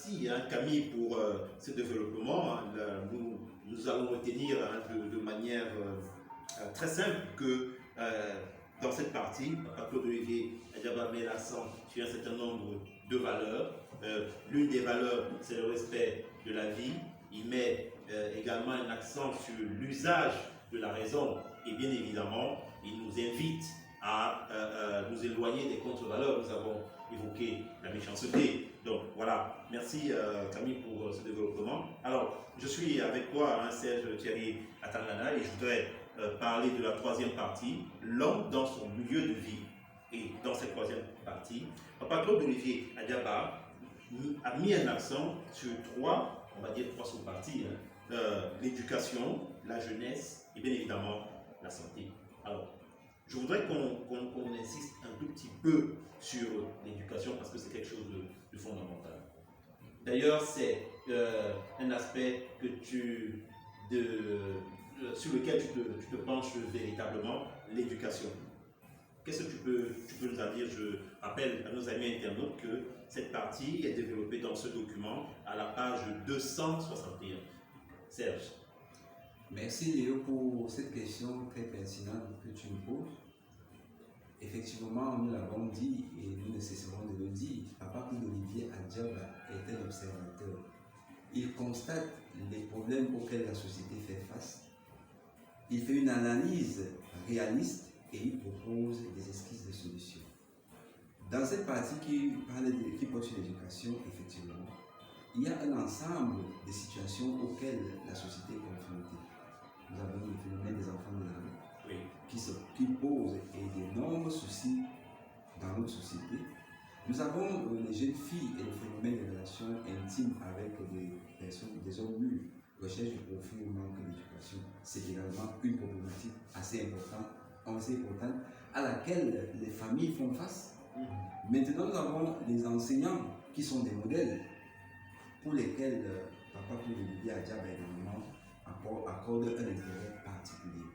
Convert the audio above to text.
merci Camille pour ce développement. Nous allons retenir de manière très simple que dans cette partie, Papa Claude Olivier Adjaba met l'accent sur un certain nombre de valeurs. L'une des valeurs, c'est le respect de la vie. Il met également un accent sur l'usage de la raison et bien évidemment, il nous invite à nous éloigner des contre-valeurs. Nous avons évoqué la méchanceté. Donc voilà, merci Camille pour ce développement. Alors, je suis avec toi, Serge Thierry Atangana, et je voudrais parler de la troisième partie, l'homme dans son milieu de vie. Et dans cette troisième partie, Papa Claude Olivier Adjaba a mis un accent sur trois sous-parties, l'éducation, la jeunesse et bien évidemment la santé. Alors, je voudrais qu'on insiste un tout petit peu sur l'éducation parce que c'est quelque chose de fondamental. D'ailleurs, c'est un aspect sur lequel tu te penches véritablement, l'éducation. Qu'est-ce que tu peux nous en dire? Je rappelle à nos amis internautes que cette partie est développée dans ce document à la page 261. Serge. Merci Léo pour cette question très pertinente que tu me poses. Effectivement, nous l'avons dit et nous ne cesserons de le dire, Papa Claude Olivier Adjaba est un observateur. Il constate les problèmes auxquels la société fait face. Il fait une analyse réaliste et il propose des esquisses de solutions. Dans cette partie qui porte sur l'éducation, effectivement, il y a un ensemble de situations auxquelles la société est confrontée. Nous avons le phénomène des enfants de la rue, Oui. qui pose d'énormes soucis dans notre société. Nous avons les jeunes filles et le phénomène des relations intimes avec des hommes mûrs, recherche du profit ou manque d'éducation. C'est également une problématique assez importante à laquelle les familles font face. Maintenant, nous avons les enseignants qui sont des modèles pour lesquels Papa Claude Olivier Adjaba également accorde un intérêt particulier.